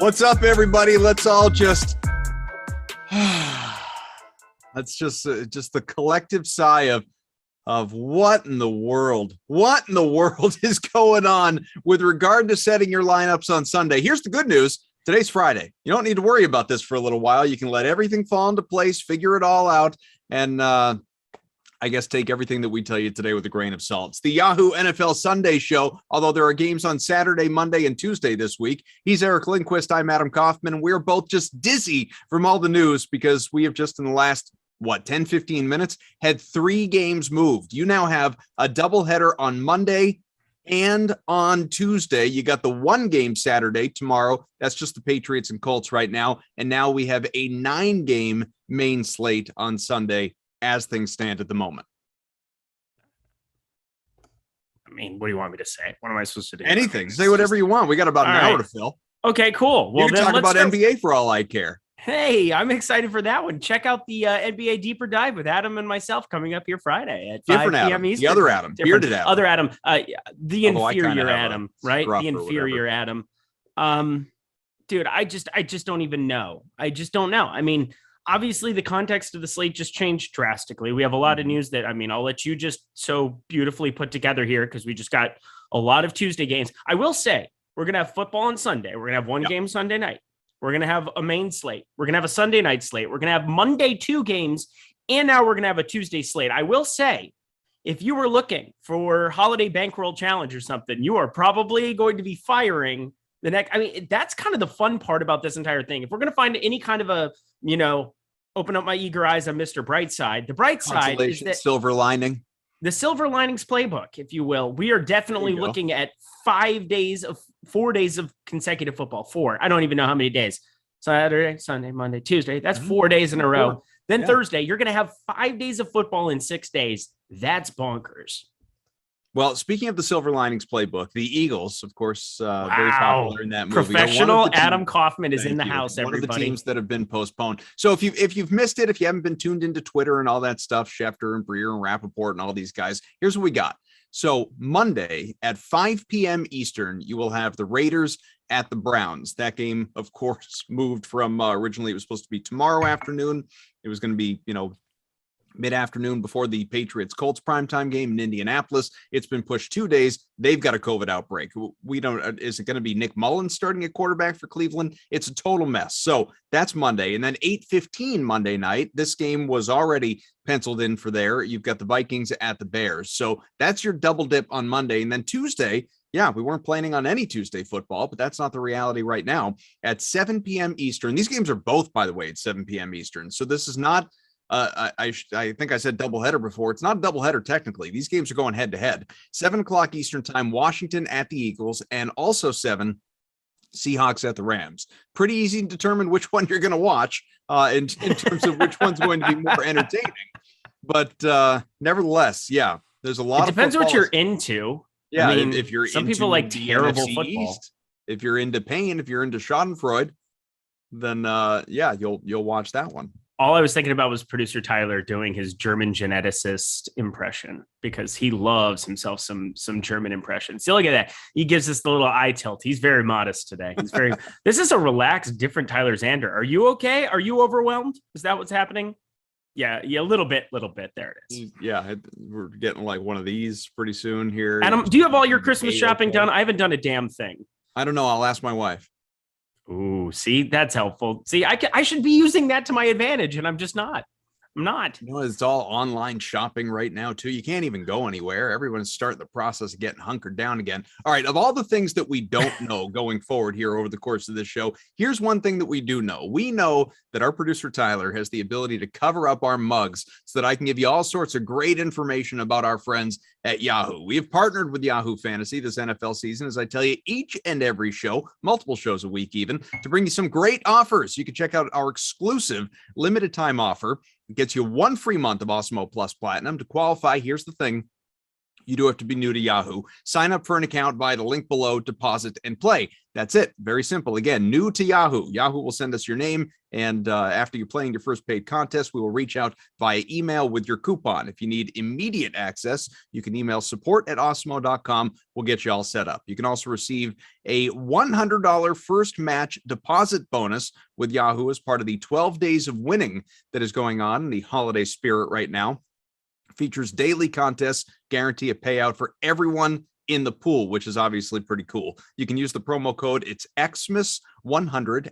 What's up, everybody? Let's all just that's just the collective sigh of what in the world is going on with regard to setting your lineups on Sunday. Here's the good news. Today's Friday. You don't need to worry about this for a little while. You can let everything fall into place, figure it all out, and I guess take everything that we tell you today with a grain of salt. It's the Yahoo NFL Sunday show, although there are games on Saturday, Monday, and Tuesday this week. He's Eric Lindquist. I'm Adam Kaufman. We're both just dizzy from all the news because we have just in the last, 10, 15 minutes, had 3 games moved. You now have a doubleheader on Monday and on Tuesday. You got the 1 game Saturday tomorrow. That's just the Patriots and Colts right now. And now we have a 9-game main slate on Sunday as things stand at the moment. I mean, what do you want me to say? What am I supposed to do? Anything. Say whatever you want. We got about an hour to fill. Okay, cool. Well, you can talk about NBA for all I care. Hey, I'm excited for that one. Check out the NBA Deeper Dive with Adam and myself coming up here Friday at 5 p.m. Eastern. The other Adam. Bearded Adam. Other Adam. The inferior Adam, right? The inferior Adam. Dude, I just don't even know. I just don't know. I mean, obviously, the context of the slate just changed drastically. We have a lot of news that, I'll let you just so beautifully put together here because we just got a lot of Tuesday games. I will say, we're going to have football on Sunday. We're going to have one game Sunday night. We're going to have a main slate. We're going to have a Sunday night slate. We're going to have Monday 2 games. And now we're going to have a Tuesday slate. I will say, if you were looking for holiday bankroll challenge or something, you are probably going to be firing the next. I mean, that's kind of the fun part about this entire thing. If we're going to find any kind of a, open up my eager eyes on Mr. Brightside. The bright side is that silver lining. The silver linings playbook, if you will. We are definitely looking at 4 days of consecutive football. 4. I don't even know how many days. Saturday, Sunday, Monday, Tuesday. That's 4 days in a row. Then Thursday, you're going to have 5 days of football in 6 days. That's bonkers. Well, speaking of the silver linings playbook, the Eagles, of course, very popular in that movie. Professional Adam Kaufman is in the house, everybody. One of the teams that have been postponed. So if you've missed it, if you haven't been tuned into Twitter and all that stuff, Schefter and Breer and Rappaport and all these guys, here's what we got. So Monday at 5 p.m. Eastern, you will have the Raiders at the Browns. That game, of course, moved from originally it was supposed to be tomorrow afternoon. It was going to be, mid-afternoon before the Patriots-Colts primetime game in Indianapolis. It's been pushed 2 days. They've got a COVID outbreak. We don't, is it going to be Nick Mullins starting at quarterback for Cleveland? It's a total mess. So that's Monday. And then 8:15 Monday night, this game was already penciled in for there. You've got the Vikings at the Bears. So that's your double dip on Monday. And then Tuesday, yeah, we weren't planning on any Tuesday football, but that's not the reality right now. At 7 p.m. Eastern, these games are both, by the way, at 7 p.m. Eastern. So this is not, I think I said doubleheader before. It's not a doubleheader technically. These games are going head to head. 7 o'clock Eastern time, Washington at the Eagles, and also 7 Seahawks at the Rams. Pretty easy to determine which one you're going to watch in terms of which one's going to be more entertaining. But nevertheless, yeah, there's a lot. It depends what you're into. Yeah, I mean, if you're some into people like the terrible NFC football. East, if you're into pain, if you're into Schadenfreude, then yeah, you'll watch that one. All I was thinking about was producer Tyler doing his German geneticist impression because he loves himself some German impressions. So look at that. He gives us the little eye tilt. He's very modest today. He's very, this is a relaxed, different Tyler Zander. Are you okay? Are you overwhelmed? Is that what's happening? Yeah, a little bit. There it is. Yeah, we're getting like one of these pretty soon here. Adam, do you have all your Christmas shopping done? I haven't done a damn thing. I don't know. I'll ask my wife. Ooh, see, that's helpful. See, I should be using that to my advantage, and I'm just not. I'm not. You know, it's all online shopping right now, too. You can't even go anywhere. Everyone's starting the process of getting hunkered down again. All right, of all the things that we don't know going forward here over the course of this show, here's one thing that we do know. We know that our producer, Tyler, has the ability to cover up our mugs so that I can give you all sorts of great information about our friends at Yahoo. We have partnered with Yahoo Fantasy this NFL season, as I tell you, each and every show, multiple shows a week even, to bring you some great offers. You can check out our exclusive limited time offer. It gets you 1 free month of Awesemo Plus Platinum. To qualify, here's the thing. You do have to be new to Yahoo. Sign up for an account via the link below, deposit, and play. That's it. Very simple. Again, new to Yahoo. Yahoo will send us your name, and after you're playing your first paid contest, we will reach out via email with your coupon. If you need immediate access, you can email support@awesemo.com. We'll get you all set up. You can also receive a $100 first match deposit bonus with Yahoo as part of the 12 days of winning that is going on in the holiday spirit right now. Features daily contests, guarantee a payout for everyone in the pool, which is obviously pretty cool. You can use the promo code, it's XMAS100,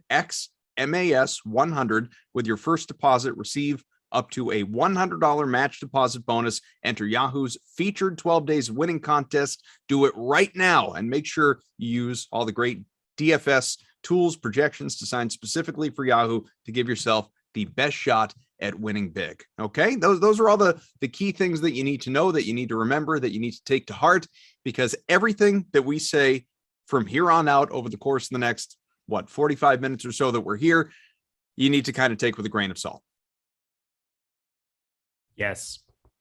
XMAS100, with your first deposit. Receive up to a $100 match deposit bonus. Enter Yahoo's featured 12 days winning contest. Do it right now and make sure you use all the great DFS tools, projections designed specifically for Yahoo to give yourself the best shot at winning big. Okay, those are all the key things that you need to know, that you need to remember, that you need to take to heart, because everything that we say from here on out over the course of the next 45 minutes or so that we're here, you need to kind of take with a grain of salt. Yes.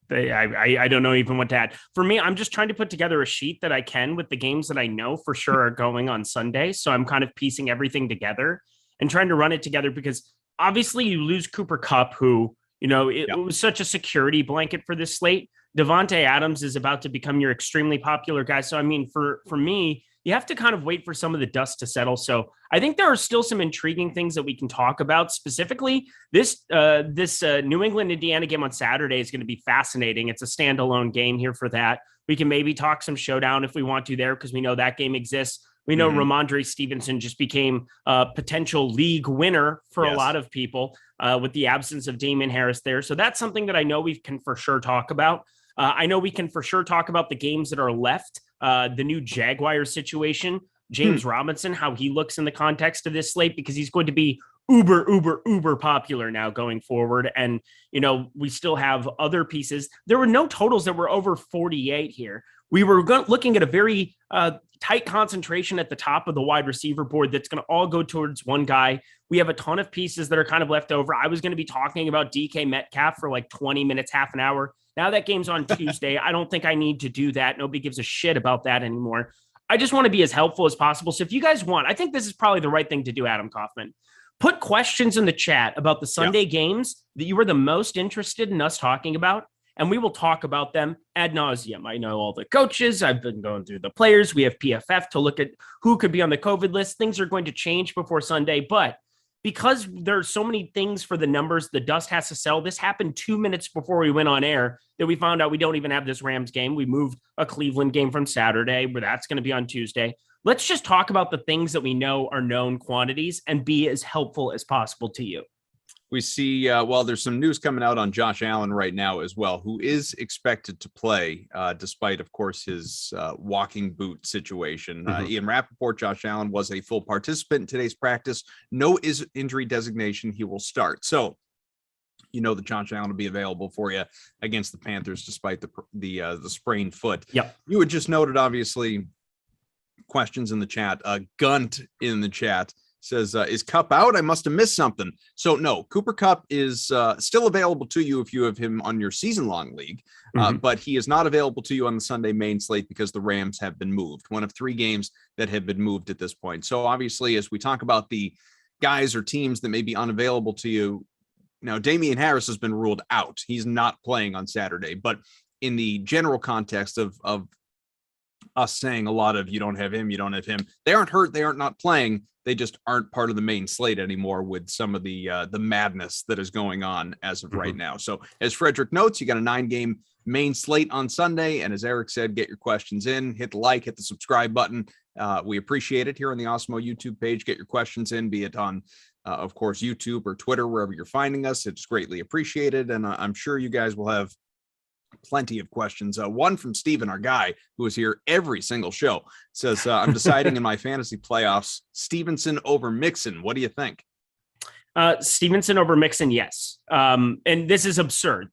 I don't know even what to add. For me, I'm just trying to put together a sheet that I can with the games that I know for sure are going on Sunday. So I'm kind of piecing everything together and trying to run it together, because obviously you lose Cooper Kupp, who, it was such a security blanket for this slate. Devontae Adams is about to become your extremely popular guy. So, I mean, for me, you have to kind of wait for some of the dust to settle. So I think there are still some intriguing things that we can talk about. Specifically, this New England-Indiana game on Saturday is going to be fascinating. It's a standalone game here for that. We can maybe talk some showdown if we want to there, because we know that game exists. We know Ramondre Stevenson just became a potential league winner for a lot of people with the absence of Damian Harris there. So that's something that I know we can for sure talk about. I know we can for sure talk about the games that are left. The new Jaguars situation, James Robinson, how he looks in the context of this slate, because he's going to be uber popular now going forward. And, we still have other pieces. There were no totals that were over 48 here. We were looking at a very tight concentration at the top of the wide receiver board that's going to all go towards one guy. We have a ton of pieces that are kind of left over. I was going to be talking about DK Metcalf for like 20 minutes, half an hour. Now that game's on Tuesday. I don't think I need to do that. Nobody gives a shit about that anymore. I just want to be as helpful as possible. So if you guys want, I think this is probably the right thing to do, Adam Kaufman. Put questions in the chat about the Sunday games that you were the most interested in us talking about, and we will talk about them ad nauseum. I know all the coaches. I've been going through the players. We have PFF to look at who could be on the COVID list. Things are going to change before Sunday, but because there's so many things for the numbers, the dust has to settle. This happened 2 minutes before we went on air that we found out we don't even have this Rams game. We moved a Cleveland game from Saturday, where that's going to be on Tuesday. Let's just talk about the things that we know are known quantities and be as helpful as possible to you. We see, there's some news coming out on Josh Allen right now as well, who is expected to play, despite, of course, his walking boot situation. Ian Rappaport, Josh Allen was a full participant in today's practice. No injury designation. He will start. So, you know that Josh Allen will be available for you against the Panthers, despite the sprained foot. Yep. You had just noted, obviously, questions in the chat. Gunt in the chat says, is Kupp out? I must have missed something. So no, Cooper Kupp is still available to you if you have him on your season-long league, but he is not available to you on the Sunday main slate because the Rams have been moved. One of 3 games that have been moved at this point. So obviously, as we talk about the guys or teams that may be unavailable to you, now Damian Harris has been ruled out. He's not playing on Saturday, but in the general context of us saying a lot of you don't have him, they aren't hurt, they aren't not playing. They just aren't part of the main slate anymore with some of the madness that is going on as of right now. So as Frederick notes, you got a 9-game main slate on Sunday. And as Eric said, get your questions in, hit the like, hit the subscribe button. We appreciate it here on the Awesemo YouTube page. Get your questions in, be it on, of course, YouTube or Twitter, wherever you're finding us. It's greatly appreciated. And I'm sure you guys will have plenty of questions. One from Steven, our guy who is here every single show, says, I'm deciding in my fantasy playoffs, Stevenson over Mixon. What do you think? Stevenson over Mixon, yes. And this is absurd.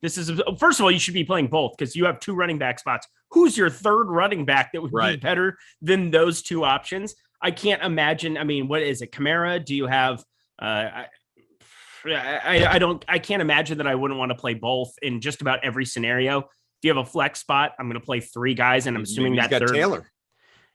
First of all, you should be playing both because you have 2 running back spots. Who's your third running back that would be better than those 2 options? I can't imagine. I mean, what is it? Kamara? Do you have I can't imagine that I wouldn't want to play both in just about every scenario. If you have a flex spot, I'm going to play 3 guys, and I'm assuming that third. Taylor.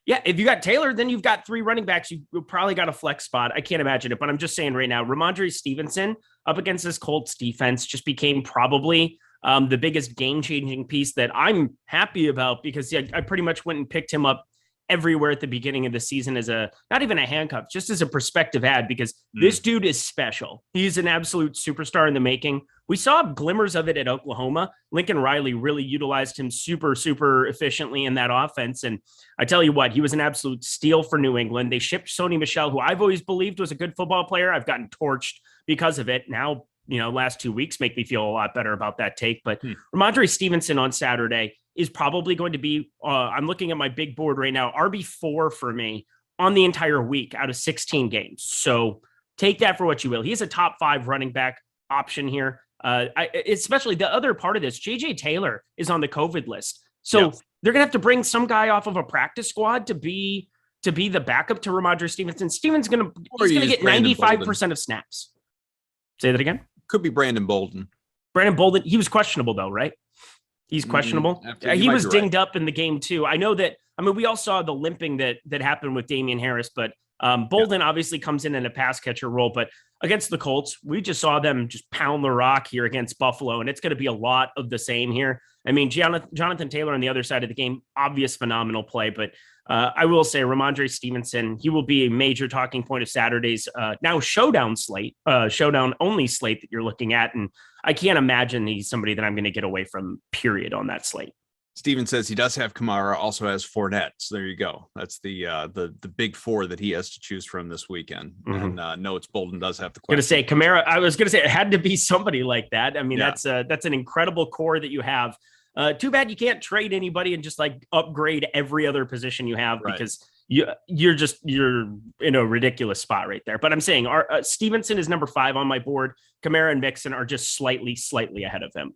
Yeah, if you got Taylor, then you've got 3 running backs. You probably got a flex spot. I can't imagine it, but I'm just saying right now, Ramondre Stevenson up against this Colts defense just became probably the biggest game-changing piece that I'm happy about because I pretty much went and picked him up everywhere at the beginning of the season as not even a handcuff, just as a prospective ad, because this dude is special. He's an absolute superstar in the making. We saw glimmers of it at Oklahoma. Lincoln Riley really utilized him super, super efficiently in that offense. And I tell you what, he was an absolute steal for New England. They shipped Sony Michel, who I've always believed was a good football player. I've gotten torched because of it. Now, last 2 weeks make me feel a lot better about that take. But Ramondre Stevenson on Saturday is probably going to be, I'm looking at my big board right now, RB4 for me on the entire week out of 16 games. So take that for what you will. He's a top 5 running back option here. Especially the other part of this, JJ Taylor is on the COVID list. So they're going to have to bring some guy off of a practice squad to be the backup to Ramondre Stevenson. Steven's going to get 95% of snaps. Say that again. Could be Brandon Bolden. He was questionable though, right? He's questionable. He was dinged up in the game too. I know that. I mean, we all saw the limping that happened with Damian Harris, but Bolden obviously comes in a pass catcher role. But against the Colts, we just saw them just pound the rock here against Buffalo, and it's going to be a lot of the same here. I mean, Jonathan Taylor on the other side of the game, obvious phenomenal play, but I will say Ramondre Stevenson, he will be a major talking point of Saturday's now showdown only slate that you're looking at. And I can't imagine he's somebody that I'm going to get away from, period, on that slate. Steven says he does have Kamara, also has Fournette. So there you go. That's the big 4 that he has to choose from this weekend. And Notes Bolden does have the question. Going to say Kamara. I was going to say it had to be somebody like that. I mean, that's an incredible core that you have. Too bad you can't trade anybody and just like upgrade every other position you have because you're in a ridiculous spot right there. But I'm saying Stevenson is number 5 on my board. Kamara and Mixon are just slightly ahead of him.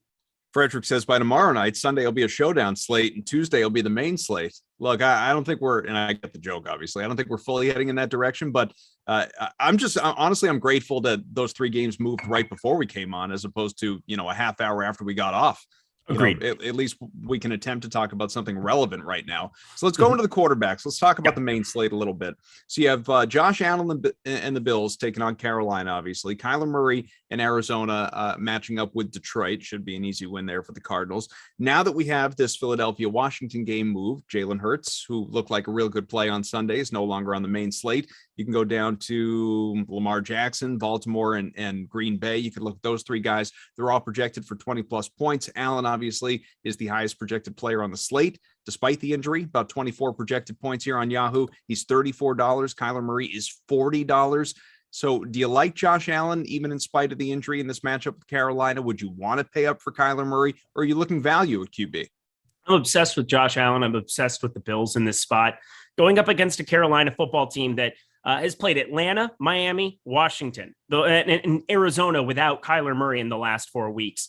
Frederick says by tomorrow night, Sunday will be a showdown slate and Tuesday will be the main slate. Look, I don't think and I get the joke, obviously. I don't think we're fully heading in that direction, but I'm grateful that those 3 games moved right before we came on as opposed to, a half hour after we got off. Agreed. At least we can attempt to talk about something relevant right now. So let's go into the quarterbacks. Let's talk about the main slate a little bit. So you have Josh Allen and the Bills taking on Carolina, obviously. Kyler Murray and Arizona matching up with Detroit. Should be an easy win there for the Cardinals. Now that we have this Philadelphia-Washington game moved, Jalen Hurts, who looked like a real good play on Sunday, is no longer on the main slate. You can go down to Lamar Jackson, Baltimore, and Green Bay. You could look at those three guys. They're all projected for 20-plus points. Allen, obviously, is the highest projected player on the slate, despite the injury. About 24 projected points here on Yahoo. He's $34. Kyler Murray is $40. So do you like Josh Allen, even in spite of the injury in this matchup with Carolina? Would you want to pay up for Kyler Murray, or are you looking value at QB? I'm obsessed with Josh Allen. I'm obsessed with the Bills in this spot. Going up against a Carolina football team that has played Atlanta, Miami, Washington, and Arizona without Kyler Murray in the last 4 weeks.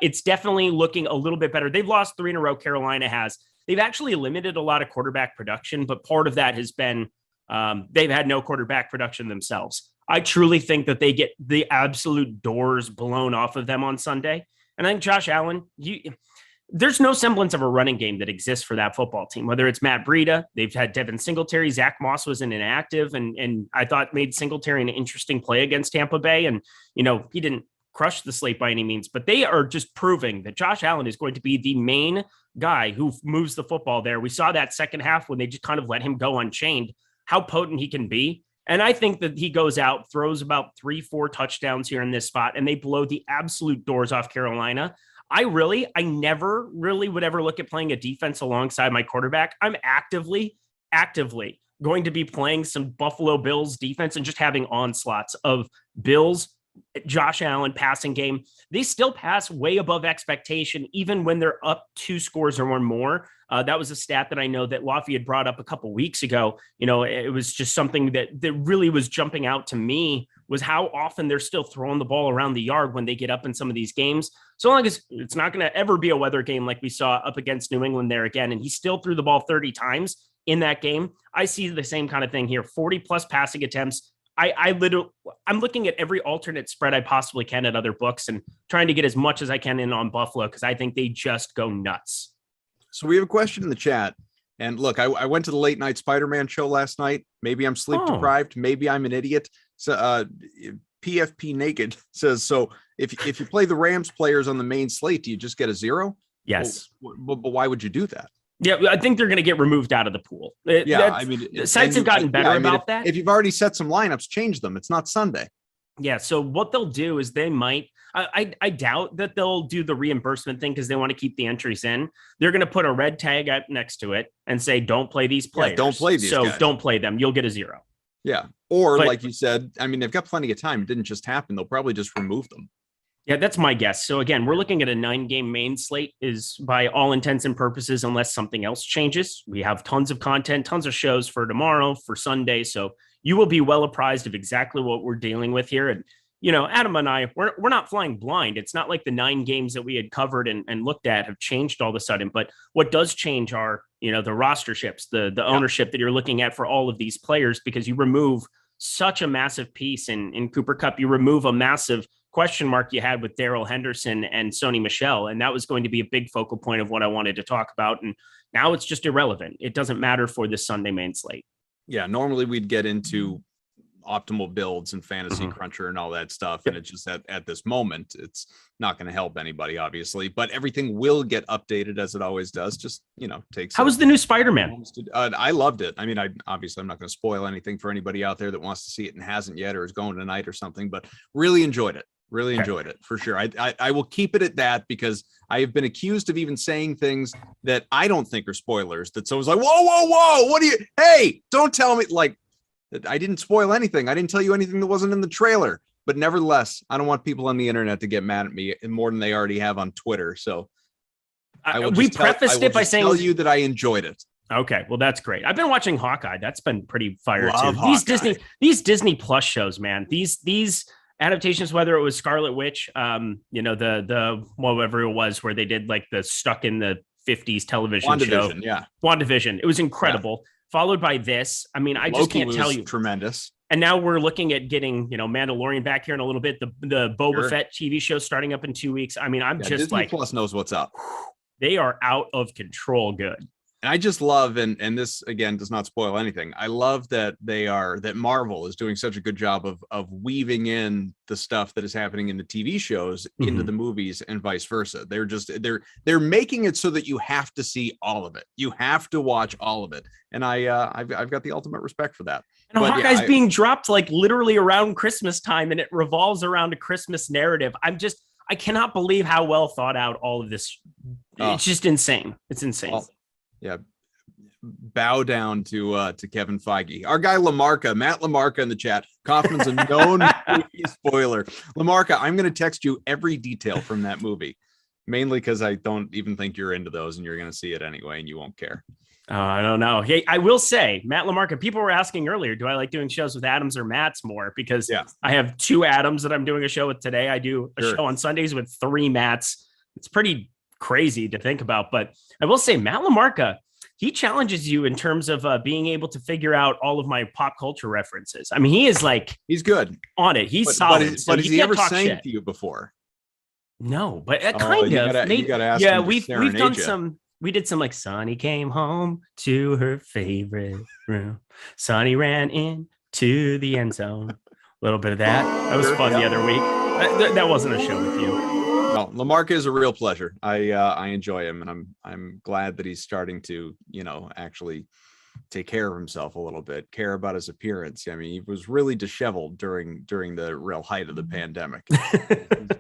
It's definitely looking a little bit better. They've lost 3 in a row. Carolina has. They've actually limited a lot of quarterback production, but part of that has been they've had no quarterback production themselves. I truly think that they get the absolute doors blown off of them on Sunday. And I think Josh Allen, there's no semblance of a running game that exists for that football team, whether it's Matt Breida. They've had Devin Singletary. Zach Moss was inactive, and I thought made Singletary an interesting play against Tampa Bay. And, he didn't crush the slate by any means, but they are just proving that Josh Allen is going to be the main guy who moves the football there. We saw that second half when they just kind of let him go unchained, how potent he can be. And I think that he goes out, throws about 3-4 touchdowns here in this spot, and they blow the absolute doors off Carolina. I never really would ever look at playing a defense alongside my quarterback. I'm actively going to be playing some Buffalo Bills defense and just having onslaughts of Bills, Josh Allen passing game. They still pass way above expectation, even when they're up 2 scores or more. That was a stat that I know that Lafayette had brought up a couple weeks ago. It was just something that really was jumping out to me, was how often they're still throwing the ball around the yard when they get up in some of these games. So long as it's not going to ever be a weather game like we saw up against New England there again, and he still threw the ball 30 times in that game. I see the same kind of thing here, 40 plus passing attempts. I'm looking at every alternate spread I possibly can at other books and trying to get as much as I can in on Buffalo, because I think they just go nuts. So we have a question in the chat. And look, I went to the late night Spider-Man show last night. Maybe I'm sleep deprived. Maybe I'm an idiot. So PFP Naked says, so if you play the Rams players on the main slate, do you just get a 0? Yes. But why would you do that? Yeah, I think they're going to get removed out of the pool. The sites have gotten better about that. If you've already set some lineups, change them. It's not Sunday. Yeah, so what they'll do is they might, I doubt that they'll do the reimbursement thing because they want to keep the entries in. They're going to put a red tag up next to it and say, don't play these players. Yeah, don't play these guys. Don't play them. You'll get a 0. Yeah. Or like you said, they've got plenty of time. It didn't just happen. They'll probably just remove them. Yeah, that's my guess. So again, we're looking at a 9-game main slate is by all intents and purposes, unless something else changes. We have tons of content, tons of shows for tomorrow, for Sunday. So you will be well apprised of exactly what we're dealing with here. And, Adam and I, we're not flying blind. It's not like the 9 games that we had covered and looked at have changed all of a sudden. But what does change are, the rosterships, the ownership that you're looking at for all of these players, because you remove such a massive piece in Cooper Kupp. You remove a massive question mark you had with Darrell Henderson and Sony Michel. And that was going to be a big focal point of what I wanted to talk about. And now it's just irrelevant. It doesn't matter for this Sunday main slate. Yeah. Normally we'd get into optimal builds and fantasy cruncher and all that stuff. And it's just at this moment, it's not going to help anybody, obviously, but everything will get updated as it always does. Just, takes. How was the new Spider-Man? I loved it. I'm not going to spoil anything for anybody out there that wants to see it and hasn't yet, or is going tonight or something, but really enjoyed it. Really enjoyed it for sure. I will keep it at that, because I have been accused of even saying things that I don't think are spoilers, that someone's like, whoa, hey, don't tell me, like, I didn't spoil anything. I didn't tell you anything that wasn't in the trailer. But nevertheless, I don't want people on the internet to get mad at me more than they already have on Twitter. So we prefaced it by saying, tell you that I enjoyed it. Okay, well, that's great. I've been watching Hawkeye. That's been pretty fire too. These Disney Plus shows, man. These adaptations, whether it was Scarlet Witch, the whatever it was, where they did like the stuck in the 50s television show. WandaVision. It was incredible. Yeah. Followed by this. I just can't tell you. Tremendous. And now we're looking at getting, Mandalorian back here in a little bit. The Boba Fett TV show starting up in 2 weeks. I mean, I'm just Disney like, Plus knows what's up. They are out of control good. And I just love, and this again does not spoil anything, I love that that Marvel is doing such a good job of weaving in the stuff that is happening in the TV shows into the movies and vice versa. They're making it so that you have to see all of it. You have to watch all of it. And I've got the ultimate respect for that. And Hawkeye's being dropped like literally around Christmas time, and it revolves around a Christmas narrative. I cannot believe how well thought out all of this. It's just insane. It's insane. Well, yeah. Bow down to Kevin Feige. Our guy Matt Lamarca in the chat. Kaufman's a known movie spoiler. Lamarca, I'm going to text you every detail from that movie, mainly because I don't even think you're into those, and you're going to see it anyway, and you won't care. I don't know. Hey, I will say, Matt Lamarca, people were asking earlier, do I like doing shows with Adams or Matts more? Because I have 2 Adams that I'm doing a show with today. I do a show on Sundays with 3 Matts. It's pretty crazy to think about, but I will say Matt Lamarca, he challenges you in terms of being able to figure out all of my pop culture references. I mean, he is like, he's good on it. He's solid. But has he ever sang to you before? No, but kind of. You gotta ask him. We've done some. We did some like Sonny came home to her favorite room. Sonny ran into the end zone. A little bit of that. That was fun the other week. That wasn't a show with you. No, Lamarca is a real pleasure. I enjoy him, and I'm glad that he's starting to, actually take care of himself a little bit, care about his appearance. I mean, he was really disheveled during the real height of the pandemic.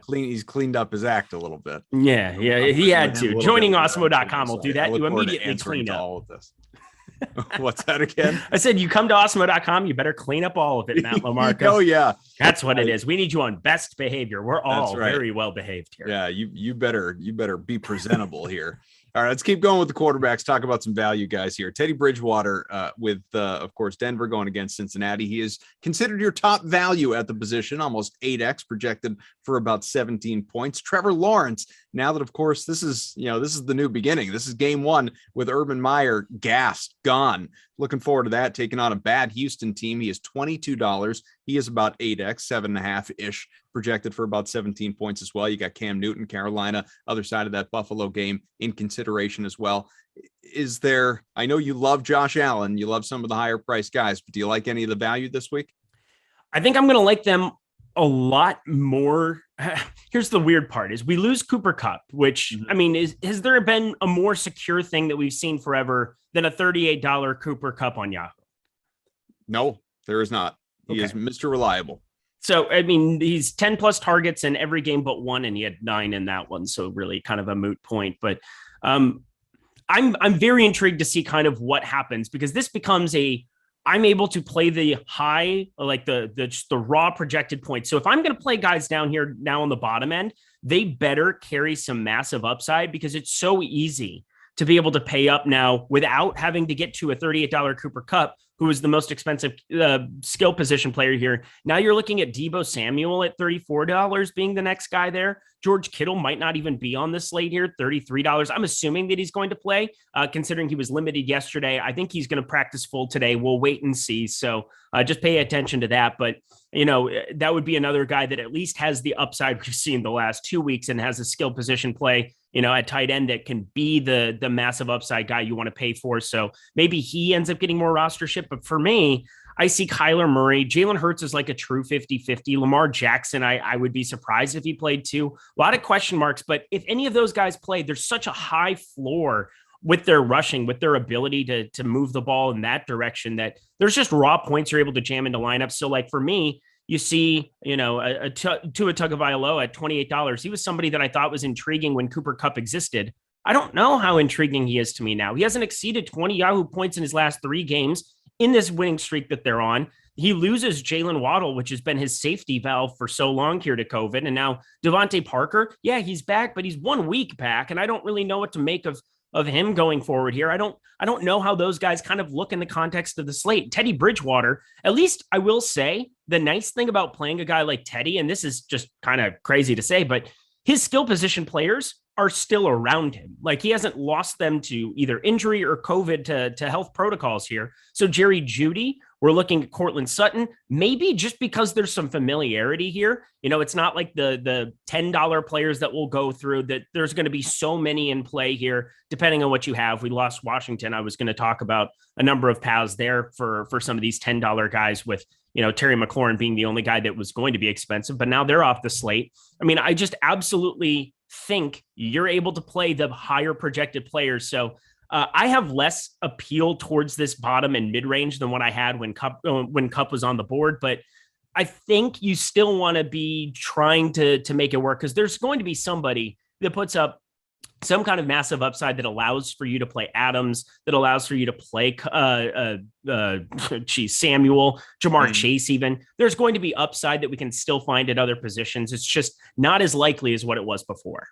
He's cleaned up his act a little bit. Yeah, he had to. Joining Awesemo.com will do that. You immediately clean up all of this. What's that again? I said, you come to Awesemo.com, you better clean up all of it, Matt Lamarca. Oh, yeah. That's what it is. We need you on best behavior. We're all very well behaved here. Yeah, you better be presentable here. All right, let's keep going with the quarterbacks. Talk about some value guys here. Teddy Bridgewater with, of course, Denver going against Cincinnati. He is considered your top value at the position, almost 8x projected for about 17 points. Trevor Lawrence, now that, of course, this is the new beginning. This is game 1 with Urban Meyer gassed, gone. Looking forward to that, taking on a bad Houston team. He is $22. He is about 8x, 7.5-ish, projected for about 17 points as well. You got Cam Newton, Carolina, other side of that Buffalo game in consideration as well. I know you love Josh Allen, you love some of the higher priced guys, but do you like any of the value this week? I think I'm going to like them a lot more. Here's the weird part is we lose Cooper Kupp, which I mean, has there been a more secure thing that we've seen forever than a $38 Cooper Kupp on Yahoo? No, there is not. He is Mr. Reliable. So, I mean, he's 10 plus targets in every game but one, and he had 9 in that one. So really kind of a moot point, but I'm very intrigued to see kind of what happens, because this becomes I'm able to play the high, like the raw projected points. So if I'm going to play guys down here now on the bottom end, they better carry some massive upside, because it's so easy to be able to pay up now without having to get to a $38 Cooper Kupp, who is the most expensive skill position player here. Now you're looking at Deebo Samuel at $34 being the next guy there. George Kittle might not even be on the slate here, $33. I'm assuming that he's going to play, considering he was limited yesterday. I think he's going to practice full today. We'll wait and see. So just pay attention to that. But, that would be another guy that at least has the upside we've seen the last 2 weeks and has a skill position play, at tight end that can be the massive upside guy you want to pay for. So maybe he ends up getting more rostership. But for me, I see Kyler Murray. Jalen Hurts is like a true 50-50. Lamar Jackson, I would be surprised if he played too. A lot of question marks, but if any of those guys play, there's such a high floor with their rushing, with their ability to move the ball in that direction, that there's just raw points you're able to jam into lineups. So like for me, you see, Tua Tagovailoa at $28. He was somebody that I thought was intriguing when Cooper Kupp existed. I don't know how intriguing he is to me now. He hasn't exceeded 20 Yahoo points in his last 3 games in this winning streak that they're on. He loses Jalen Waddle, which has been his safety valve for so long here to COVID. And now Devontae Parker, he's back, but he's 1 week back. And I don't really know what to make of him going forward here. I don't know how those guys kind of look in the context of the slate. Teddy Bridgewater, at least I will say, the nice thing about playing a guy like Teddy, and this is just kind of crazy to say, but his skill position players are still around him. Like he hasn't lost them to either injury or COVID to health protocols here. So Jerry Jeudy We're looking at Cortland Sutton, maybe just because there's some familiarity here. It's not like the $10 players that we'll go through, that there's going to be so many in play here, depending on what you have. We lost Washington. I was going to talk about a number of paths there for some of these $10 guys, with Terry McLaurin being the only guy that was going to be expensive, but now they're off the slate. I mean, I just absolutely think you're able to play the higher projected players. So I have less appeal towards this bottom and mid range than what I had when Kupp was on the board. But I think you still want to be trying to make it work, because there's going to be somebody that puts up some kind of massive upside that allows for you to play Adams, that allows for you to play Samuel, Jamar Chase even. There's going to be upside that we can still find at other positions. It's just not as likely as what it was before.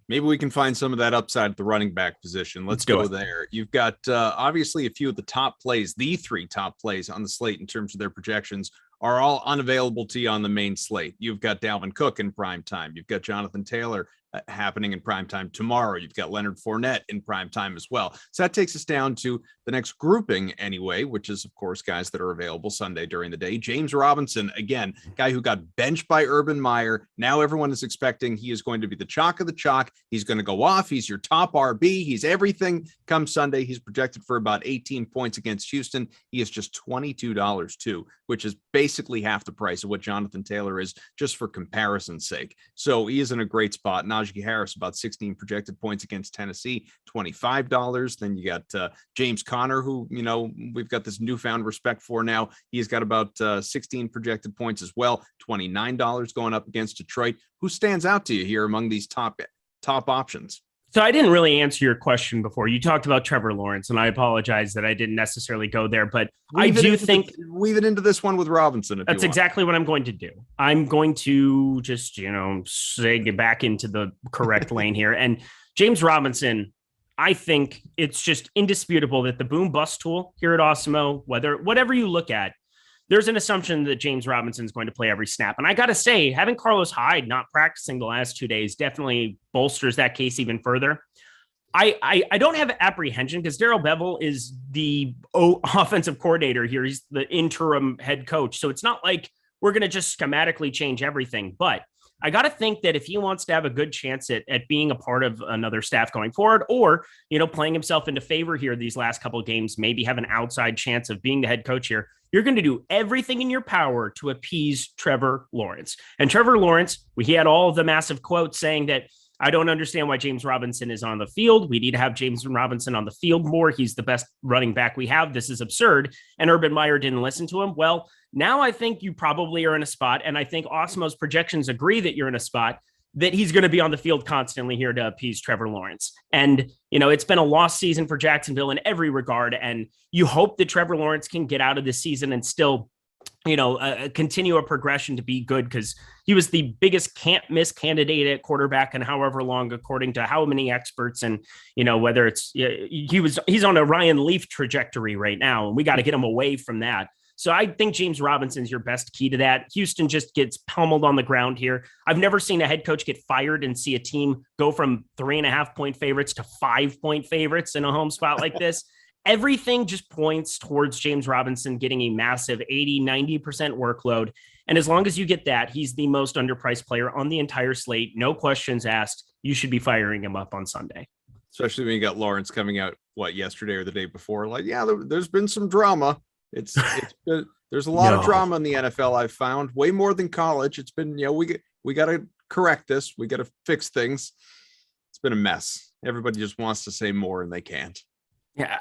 Maybe we can find some of that upside at the running back position. Let's go there. You've got obviously a few of the top plays, the 3 top plays on the slate in terms of their projections are all unavailable to you on the main slate. You've got Dalvin Cook in prime time. You've got Jonathan Taylor happening in prime time tomorrow. You've got Leonard Fournette in prime time as well. So that takes us down to the next grouping anyway, which is, of course, guys that are available Sunday during the day. James Robinson, again, guy who got benched by Urban Meyer. Now everyone is expecting he is going to be the chalk of the chalk. He's going to go off. He's your top RB. He's everything come Sunday. He's projected for about 18 points against Houston. He is just $22 too, which is basically half the price of what Jonathan Taylor is, just for comparison's sake. So he is in a great spot. Najee Harris, about 16 projected points against Tennessee, $25. Then you got James Conner, who, we've got this newfound respect for now. He's got about 16 projected points as well, $29 going up against Detroit. Who stands out to you here among these top options? So I didn't really answer your question before. You talked about Trevor Lawrence, and I apologize that I didn't necessarily go there, but weave it into this one with Robinson. That's exactly what I'm going to do. I'm going to just, get back into the correct lane here. And James Robinson, I think it's just indisputable that the boom bust tool here at Awesemo, whatever you look at, there's an assumption that James Robinson is going to play every snap. And I got to say, having Carlos Hyde not practicing the last 2 days definitely bolsters that case even further. I don't have apprehension, because Darrell Bevell is the offensive coordinator here. He's the interim head coach. So it's not like we're going to just schematically change everything. But I got to think that if he wants to have a good chance at being a part of another staff going forward, or, playing himself into favor here these last couple of games, maybe have an outside chance of being the head coach here, you're going to do everything in your power to appease Trevor Lawrence. And Trevor Lawrence, he had all of the massive quotes saying that, I don't understand why James Robinson is on the field. We need to have James Robinson on the field more. He's the best running back we have. This is absurd. And Urban Meyer didn't listen to him. Well, now I think you probably are in a spot, and I think Awesemo's projections agree that you're in a spot that he's going to be on the field constantly here to appease Trevor Lawrence. And, it's been a lost season for Jacksonville in every regard. And you hope that Trevor Lawrence can get out of this season and still, continue a progression to be good, because he was the biggest can't miss candidate at quarterback and however long, according to how many experts. And, whether it's, he's on a Ryan Leaf trajectory right now, and we got to get him away from that. So I think James Robinson's your best key to that. Houston just gets pummeled on the ground here. I've never seen a head coach get fired and see a team go from 3.5-point favorites to 5-point favorites in a home spot like this. Everything just points towards James Robinson getting a massive 80-90% workload. And as long as you get that, he's the most underpriced player on the entire slate. No questions asked. You should be firing him up on Sunday. Especially when you got Lawrence coming out, yesterday or the day before? Like, yeah, there's been some drama. It's good. There's a lot of drama in the NFL. I've found way more than college. It's been, we got to correct this. We got to fix things. It's been a mess. Everybody just wants to say more and they can't. Yeah,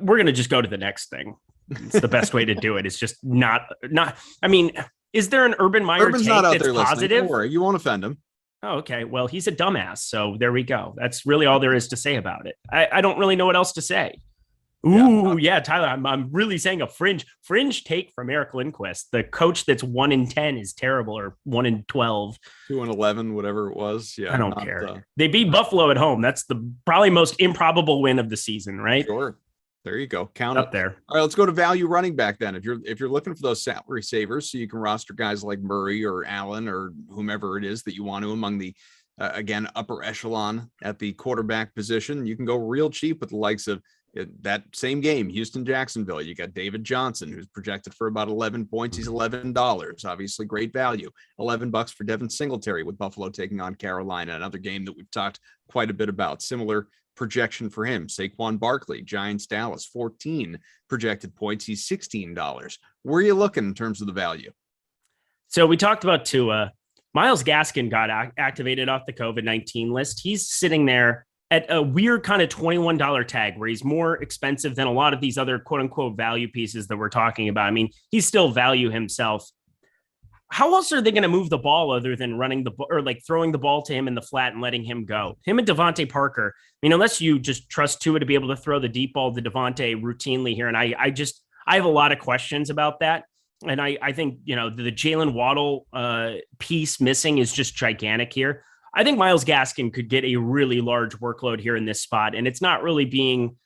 we're going to just go to the next thing. It's the best way to do it. It's just not, I mean, is there an Urban Meyer Urban's take not out that's there positive? Don't worry, you won't offend him. Oh, okay. Well, he's a dumbass. So there we go. That's really all there is to say about it. I don't really know what else to say. Ooh, yeah, Tyler, I'm really saying a fringe take from Eric Lindquist. The coach that's 1-10 is terrible, or 1-12, 2-11, whatever it was. Yeah, I don't care. They beat Buffalo at home. That's the probably most improbable win of the season, right? Sure. There you go. Count up it there. All right, let's go to value running back then. If you're looking for those salary savers, so you can roster guys like Murray or Allen or whomever it is that you want to among the again upper echelon at the quarterback position, you can go real cheap with the likes of that same game, Houston-Jacksonville, you got David Johnson, who's projected for about 11 points. He's $11. Obviously, great value. $11 for Devin Singletary with Buffalo taking on Carolina, another game that we've talked quite a bit about. Similar projection for him. Saquon Barkley, Giants-Dallas, 14 projected points. He's $16. Where are you looking in terms of the value? So we talked about Tua. Myles Gaskin got activated off the COVID-19 list. He's sitting there at a weird kind of $21 tag where he's more expensive than a lot of these other quote unquote value pieces that we're talking about. I mean, he's still value himself. How else are they going to move the ball other than running the or like throwing the ball to him in the flat and letting him go? Him and Devontae Parker. I mean, unless you just trust Tua to be able to throw the deep ball to Devontae routinely here. And I have a lot of questions about that. And I think, the Jalen Waddle piece missing is just gigantic here. I think Myles Gaskin could get a really large workload here in this spot, and it's not really being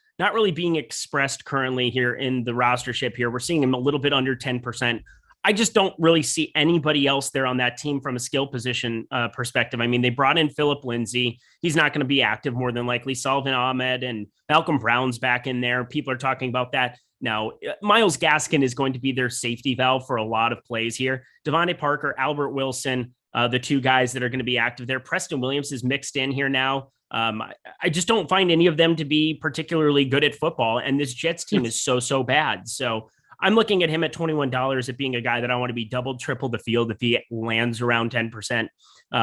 expressed currently here in the rostership here. We're seeing him a little bit under 10%. I just don't really see anybody else there on that team from a skill position perspective. I mean, they brought in Phillip Lindsay. He's not going to be active more than likely. Sullivan Ahmed and Malcolm Brown's back in there. People are talking about that. Now, Myles Gaskin is going to be their safety valve for a lot of plays here. Devontae Parker, Albert Wilson, the two guys that are going to be active there. Preston Williams is mixed in here now. I just don't find any of them to be particularly good at football. And this Jets team is so bad. So I'm looking at him at $21 at being a guy that I want to be double, triple the field if he lands around 10%.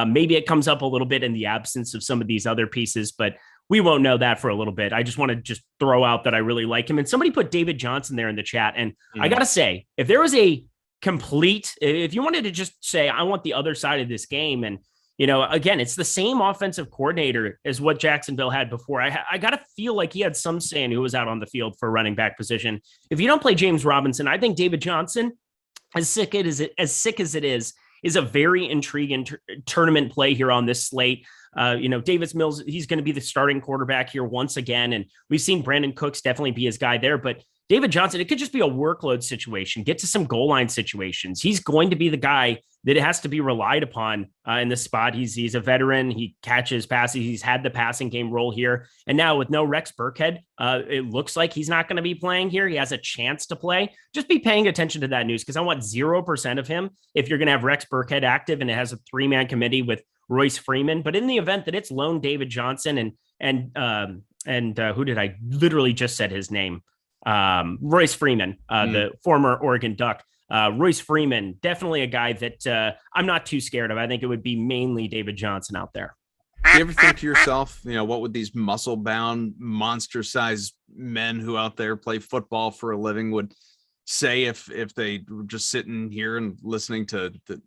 Maybe it comes up a little bit in the absence of some of these other pieces, but we won't know that for a little bit. I just want to just throw out that I really like him. And somebody put David Johnson there in the chat. And I got to say, if there was if you wanted to just say, I want the other side of this game. And, again, it's the same offensive coordinator as what Jacksonville had before. I got to feel like he had some say in who was out on the field for running back position. If you don't play James Robinson, I think David Johnson, as sick as it is a very intriguing tournament play here on this slate. Davis Mills, he's going to be the starting quarterback here once again. And we've seen Brandon Cooks definitely be his guy there, but David Johnson, it could just be a workload situation, get to some goal line situations. He's going to be the guy that has to be relied upon in this spot. He's a veteran. He catches passes. He's had the passing game role here. And now with no Rex Burkhead, it looks like he's not going to be playing here. He has a chance to play. Just be paying attention to that news because I want 0% of him if you're going to have Rex Burkhead active and it has a 3-man committee with Royce Freeman. But in the event that it's lone David Johnson and who did I literally just said his name? Royce Freeman, the former Oregon Duck. Royce Freeman, definitely a guy that I'm not too scared of. I think it would be mainly David Johnson out there. Do you ever think to yourself, what would these muscle-bound, monster-sized men who out there play football for a living would say if they were just sitting here and listening to the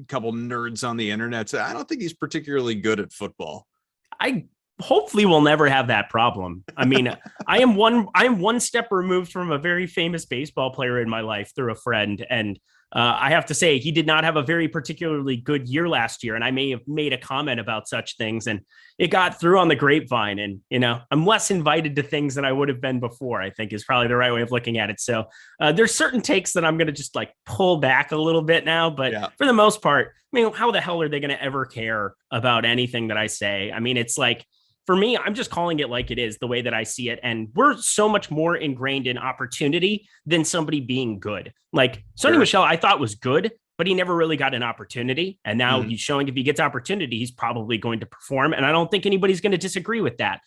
couple nerds on the internet say, I don't think he's particularly good at football. I hopefully we'll never have that problem. I mean, I am one step removed from a very famous baseball player in my life through a friend. And I have to say, he did not have a very particularly good year last year. And I may have made a comment about such things and it got through on the grapevine. And, I'm less invited to things than I would have been before, I think is probably the right way of looking at it. So there's certain takes that I'm going to just pull back a little bit now. But for the most part, I mean, how the hell are they going to ever care about anything that I say? I mean, it's for me, I'm just calling it like it is, the way that I see it. And we're so much more ingrained in opportunity than somebody being good. Sonny Michel, I thought was good, but he never really got an opportunity. And now he's showing if he gets opportunity, he's probably going to perform. And I don't think anybody's going to disagree with that.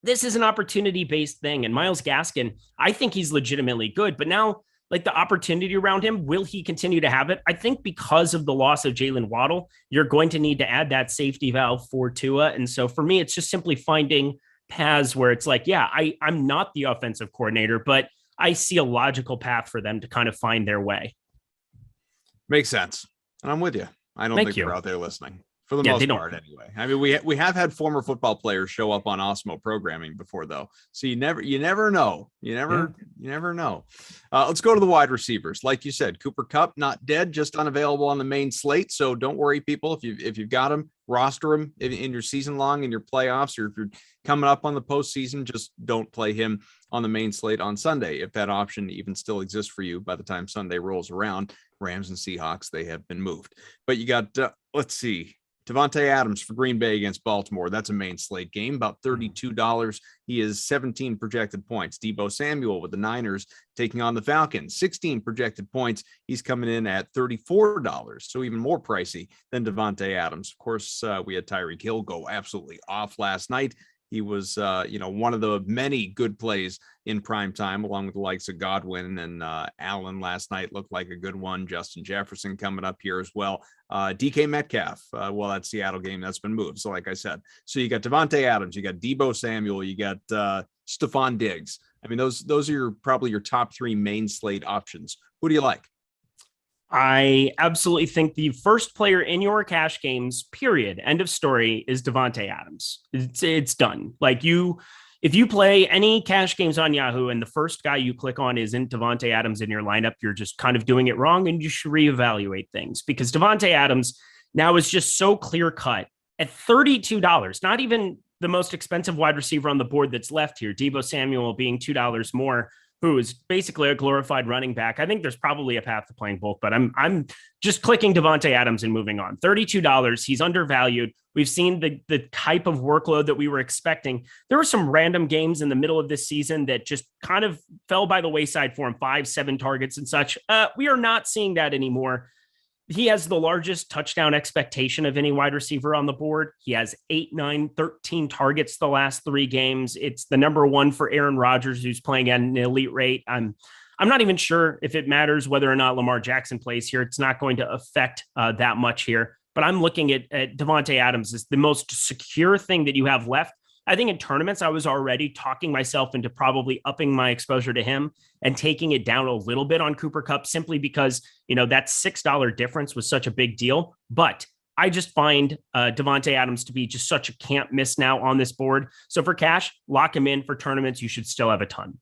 This is an opportunity-based thing. And Myles Gaskin, I think he's legitimately good. But now, the opportunity around him, will he continue to have it? I think because of the loss of Jalen Waddle, you're going to need to add that safety valve for Tua. And so for me, it's just simply finding paths where it's I'm not the offensive coordinator, but I see a logical path for them to kind of find their way. Makes sense. And I'm with you. I don't think they're out there listening. For the most part, anyway. I mean, we have had former football players show up on Awesemo programming before, though. So you never know. You never know. Let's go to the wide receivers. Like you said, Cooper Kupp, not dead, just unavailable on the main slate. So don't worry, people. If you've got him, roster him in your season long, in your playoffs, or if you're coming up on the postseason, just don't play him on the main slate on Sunday. If that option even still exists for you by the time Sunday rolls around, Rams and Seahawks, they have been moved. But you got, let's see. Davante Adams for Green Bay against Baltimore. That's a main slate game, about $32. He is 17 projected points. Deebo Samuel with the Niners taking on the Falcons, 16 projected points. He's coming in at $34, so even more pricey than Davante Adams. Of course, we had Tyreek Hill go absolutely off last night. He was, one of the many good plays in prime time, along with the likes of Godwin and Allen last night looked like a good one. Justin Jefferson coming up here as well. DK Metcalf, that Seattle game that's been moved. So like I said, so you got Davante Adams, you got Deebo Samuel, you got Stephon Diggs. I mean, those are probably your top three main slate options. Who do you like? I absolutely think the first player in your cash games, period, end of story, is Davante Adams. It's done. Like if you play any cash games on Yahoo and the first guy you click on isn't Davante Adams in your lineup, you're just kind of doing it wrong, and you should reevaluate things, because Davante Adams now is just so clear cut at $32, not even the most expensive wide receiver on the board that's left here. Deebo Samuel being $2 more, who is basically a glorified running back. I think there's probably a path to playing both, but I'm just clicking Davante Adams and moving on. $32. He's undervalued. We've seen the type of workload that we were expecting. There were some random games in the middle of this season that just kind of fell by the wayside for him, 5-7 targets and such. We are not seeing that anymore. He has the largest touchdown expectation of any wide receiver on the board. He has 8, 9, 13 targets the last 3 games. It's the number one for Aaron Rodgers, who's playing at an elite rate. I'm not even sure if it matters whether or not Lamar Jackson plays here. It's not going to affect that much here. But I'm looking at Davante Adams as the most secure thing that you have left. I think in tournaments, I was already talking myself into probably upping my exposure to him and taking it down a little bit on Cooper Kupp, simply because, that $6 difference was such a big deal. But I just find Davante Adams to be just such a can't miss now on this board. So for cash, lock him in. For tournaments, you should still have a ton.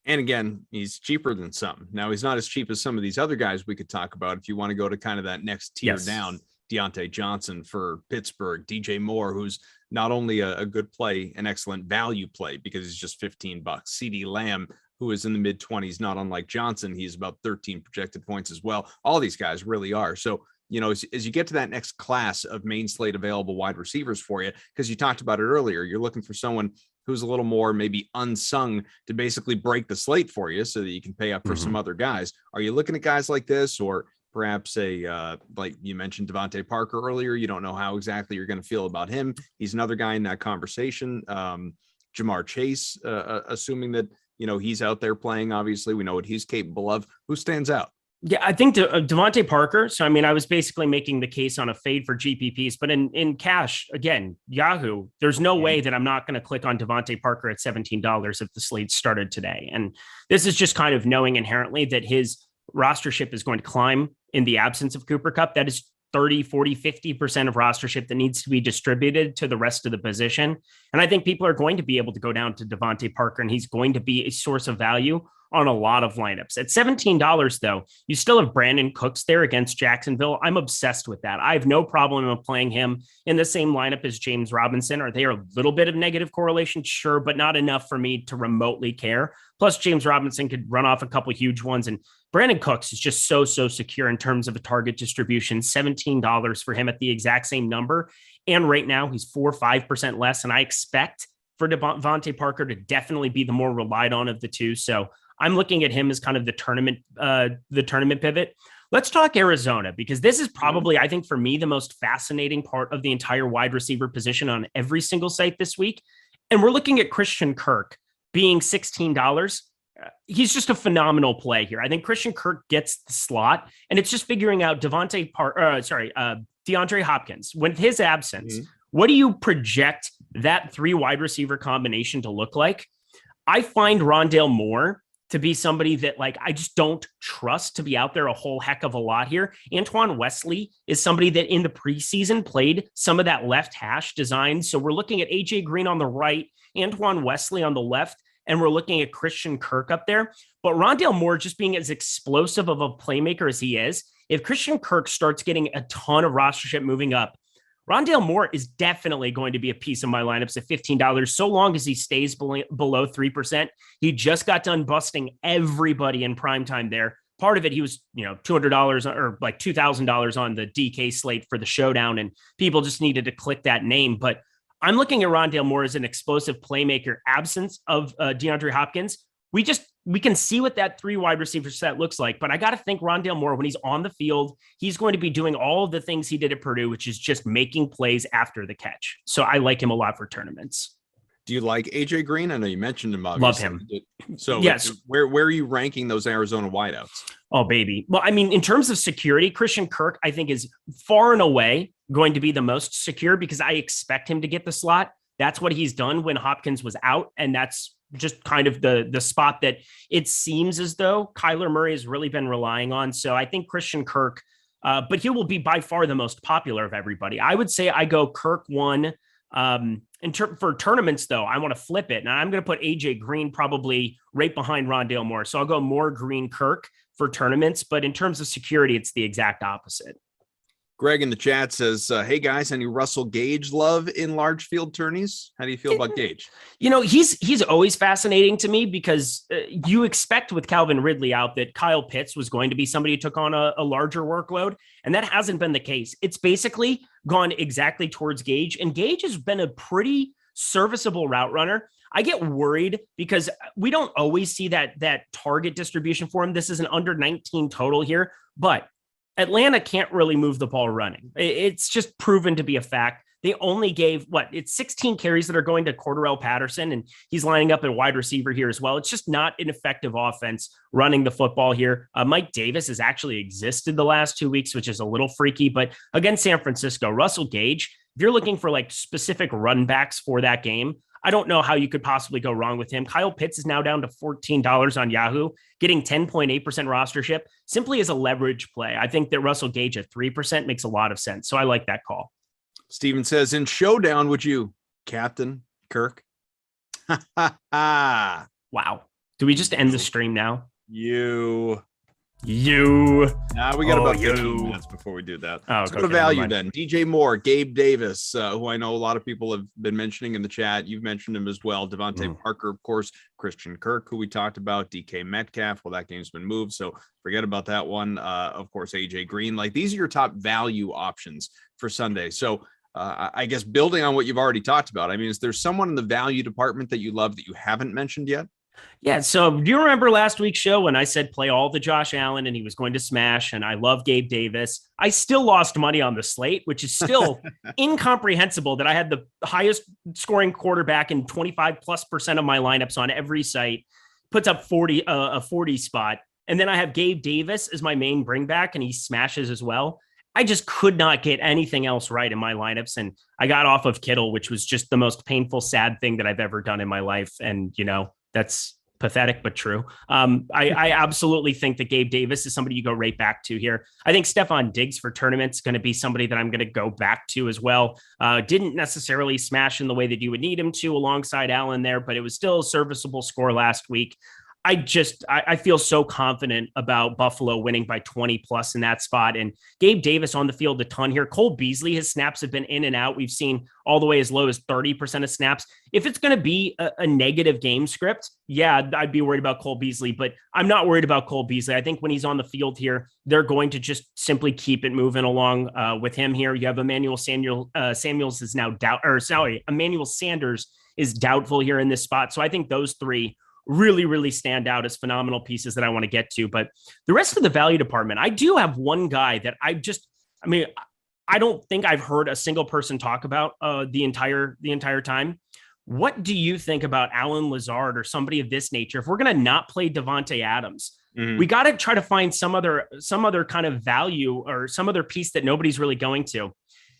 And again, he's cheaper than some. Now, he's not as cheap as some of these other guys we could talk about if you want to go to kind of that next tier down. Deontay Johnson for Pittsburgh, DJ Moore, who's not only a good play, an excellent value play because he's just $15. CeeDee Lamb, who is in the mid 20s, not unlike Johnson. He's about 13 projected points as well. All these guys really are. So, as you get to that next class of main slate available wide receivers for you, because you talked about it earlier, you're looking for someone who's a little more maybe unsung to basically break the slate for you so that you can pay up for some other guys. Are you looking at guys like this, or perhaps like you mentioned, Devontae Parker earlier? You don't know how exactly you're going to feel about him. He's another guy in that conversation. Jamar Chase, assuming that, he's out there playing, obviously we know what he's capable of. Who stands out? Yeah, I think Devontae Parker. So, I was basically making the case on a fade for GPPs, but in cash, again, Yahoo, there's no way that I'm not going to click on Devontae Parker at $17 if the slate started today. And this is just kind of knowing inherently that his rostership is going to climb in the absence of Cooper Kupp. That is 30, 40, 50% of rostership that needs to be distributed to the rest of the position. And I think people are going to be able to go down to Devontae Parker, and he's going to be a source of value on a lot of lineups. At $17, though, you still have Brandon Cooks there against Jacksonville. I'm obsessed with that. I have no problem with playing him in the same lineup as James Robinson. Are they a little bit of negative correlation? Sure, but not enough for me to remotely care. Plus, James Robinson could run off a couple huge ones, and Brandon Cooks is just so secure in terms of a target distribution. $17 for him at the exact same number. And right now, he's 4 or 5% less, and I expect for Devontae Parker to definitely be the more relied on of the two. So I'm looking at him as kind of the tournament pivot. Let's talk Arizona, because this is probably, I think, for me, the most fascinating part of the entire wide receiver position on every single site this week. And we're looking at Christian Kirk being $16. He's just a phenomenal play here. I think Christian Kirk gets the slot, and it's just figuring out DeAndre Hopkins. With his absence, what do you project that 3 wide receiver combination to look like? I find Rondale Moore to be somebody that, like, I just don't trust to be out there a whole heck of a lot here. Antoine Wesley is somebody that in the preseason played some of that left hash design. So we're looking at AJ Green on the right, Antoine Wesley on the left, and we're looking at Christian Kirk up there. But Rondale Moore just being as explosive of a playmaker as he is, if Christian Kirk starts getting a ton of rostership moving up, Rondale Moore is definitely going to be a piece of my lineups at $15, so long as he stays below 3%. He just got done busting everybody in primetime there. part of it, he was, $200 or like $2,000 on the DK slate for the showdown, and people just needed to click that name. But I'm looking at Rondale Moore as an explosive playmaker, absence of DeAndre Hopkins. We can see what that 3 wide receiver set looks like, but I got to think Rondale Moore, when he's on the field, he's going to be doing all of the things he did at Purdue, which is just making plays after the catch. So I like him a lot for tournaments. Do you like AJ Green? I know you mentioned him. Obviously. Love him. So yes. Where are you ranking those Arizona wideouts? Oh, baby. Well, I mean, in terms of security, Christian Kirk, I think, is far and away going to be the most secure because I expect him to get the slot. That's what he's done when Hopkins was out. And that's just kind of the spot that it seems as though Kyler Murray has really been relying on. So I think Christian Kirk, but he will be by far the most popular of everybody. I would say I go Kirk 1. For tournaments, though, I want to flip it. And I'm going to put AJ Green probably right behind Rondale Moore. So I'll go Moore, Green, Kirk for tournaments. But in terms of security, it's the exact opposite. Greg in the chat says, hey, guys, any Russell Gage love in large field tourneys? How do you feel about Gage? He's always fascinating to me because you expect with Calvin Ridley out that Kyle Pitts was going to be somebody who took on a larger workload. And that hasn't been the case. It's basically gone exactly towards Gage. And Gage has been a pretty serviceable route runner. I get worried because we don't always see that target distribution for him. This is an under 19 total here, but Atlanta can't really move the ball running. It's just proven to be a fact. They only gave it's 16 carries that are going to Cordarrelle Patterson, and he's lining up at wide receiver here as well. It's just not an effective offense running the football here. Mike Davis has actually existed the last 2 weeks, which is a little freaky, but against San Francisco, Russell Gage, if you're looking for like specific run backs for that game, I don't know how you could possibly go wrong with him. Kyle Pitts is now down to $14 on Yahoo, getting 10.8% rostership simply as a leverage play. I think that Russell Gage at 3% makes a lot of sense. So I like that call. Steven says, in showdown, would you captain Kirk? Wow. Do we just end the stream now? You. Now we got about 15 minutes before we do that. Let's go to value then. DJ Moore, Gabe Davis, who I know a lot of people have been mentioning in the chat. You've mentioned him as well. Devontae Parker, of course, Christian Kirk, who we talked about, DK Metcalf. Well, that game's been moved, so forget about that one. Of course, AJ Green. Like, these are your top value options for Sunday. So I guess building on what you've already talked about, I mean, is there someone in the value department that you love that you haven't mentioned yet? Yeah. So do you remember last week's show when I said play all the Josh Allen and he was going to smash, and I love Gabe Davis? I still lost money on the slate, which is still incomprehensible that I had the highest scoring quarterback in 25+% of my lineups on every site, puts up a 40 spot. And then I have Gabe Davis as my main bring back, and he smashes as well. I just could not get anything else right in my lineups. And I got off of Kittle, which was just the most painful, sad thing that I've ever done in my life. And, that's pathetic, but true. I absolutely think that Gabe Davis is somebody you go right back to here. I think Stephon Diggs for tournaments is going to be somebody that I'm going to go back to as well. Didn't necessarily smash in the way that you would need him to alongside Allen there, but it was still a serviceable score last week. I feel so confident about Buffalo winning by 20 plus in that spot. And Gabe Davis on the field a ton here. Cole Beasley, his snaps have been in and out. We've seen all the way as low as 30% of snaps. If it's going to be a negative game script, yeah, I'd be worried about Cole Beasley, but I'm not worried about Cole Beasley. I think when he's on the field here, they're going to just simply keep it moving along with him here. You have Emmanuel Samuels is now Emmanuel Sanders is doubtful here in this spot. So I think those three really, really stand out as phenomenal pieces that I want to get to. But the rest of the value department, I do have one guy that I don't think I've heard a single person talk about the entire time. What do you think about Alan Lazard or somebody of this nature? If we're going to not play Devontae Adams, we got to try to find some other kind of value or some other piece that nobody's really going to.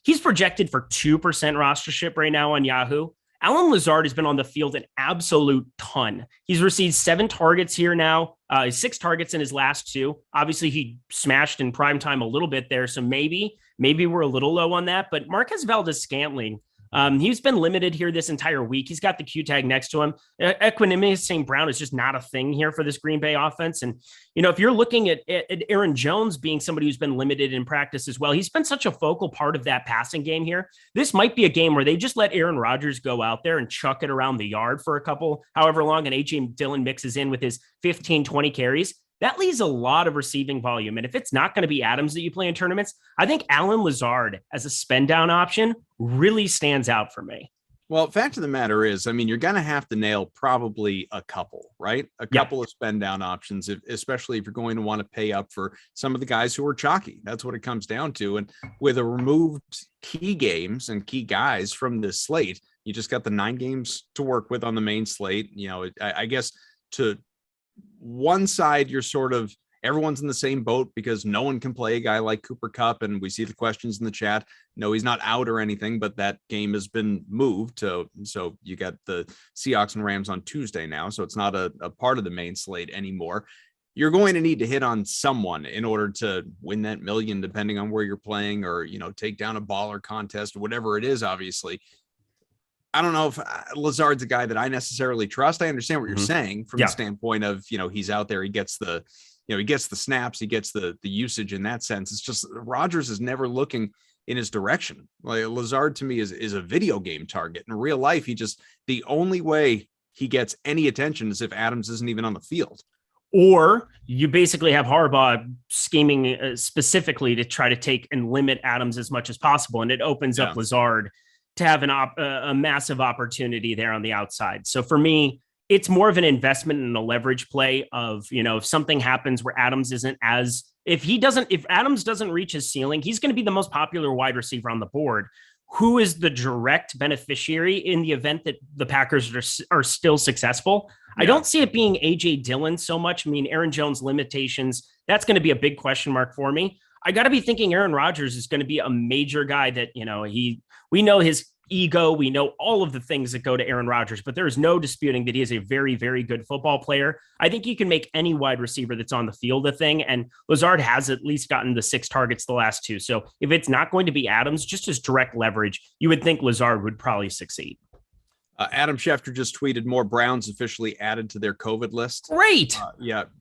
He's projected for 2% rostership right now on Yahoo. Alan Lazard has been on the field an absolute ton. He's received 7 targets here now, 6 targets in his last 2. Obviously, he smashed in prime time a little bit there, so maybe we're a little low on that. But Marquez Valdes-Scantling, he's been limited here this entire week. He's got the Q tag next to him. Equanimous St. Brown is just not a thing here for this Green Bay offense. And, if you're looking at Aaron Jones being somebody who's been limited in practice as well, he's been such a focal part of that passing game here. This might be a game where they just let Aaron Rodgers go out there and chuck it around the yard for however long, and A.J. Dillon mixes in with his 15, 20 carries. that leaves a lot of receiving volume. And if it's not going to be Adams that you play in tournaments, I think Allen Lazard as a spend down option really stands out for me. Well, fact of the matter is, I mean, you're going to have to nail probably a couple, right? A couple of spend down options, especially if you're going to want to pay up for some of the guys who are chalky. That's what it comes down to. And with a removed key games and key guys from this slate, you just got the 9 games to work with on the main slate. You know, I guess to one side, you're sort of, everyone's in the same boat because no one can play a guy like Cooper Kupp. And we see the questions in the chat. No, he's not out or anything, but that game has been moved. So you got the Seahawks and Rams on Tuesday now. So it's not a part of the main slate anymore. You're going to need to hit on someone in order to win that million, depending on where you're playing, or, you know, take down a baller contest or whatever it is, obviously. I don't know if Lazard's a guy that I necessarily trust. I understand what you're saying from the standpoint of, you know, he's out there, he gets the snaps, he gets the usage in that sense. It's just Rodgers is never looking in his direction. Like Lazard to me is a video game target. In real life, the only way he gets any attention is if Adams isn't even on the field. Or you basically have Harbaugh scheming specifically to try to take and limit Adams as much as possible. And it opens up Lazard to have a massive opportunity there on the outside. So for me, it's more of an investment in a leverage play of, you know, if something happens where Adams isn't as, if Adams doesn't reach his ceiling, he's going to be the most popular wide receiver on the board. Who is the direct beneficiary in the event that the Packers are still successful? I don't see it being A.J. Dillon so much. I mean, Aaron Jones limitations, that's going to be a big question mark for me. I got to be thinking Aaron Rodgers is going to be a major guy that, you know, we know his ego. We know all of the things that go to Aaron Rodgers, but there is no disputing that he is a very, very good football player. I think you can make any wide receiver that's on the field a thing. And Lazard has at least gotten the 6 targets the last 2. So if it's not going to be Adams, just as direct leverage, you would think Lazard would probably succeed. Adam Schefter just tweeted more Browns officially added to their COVID list. Great.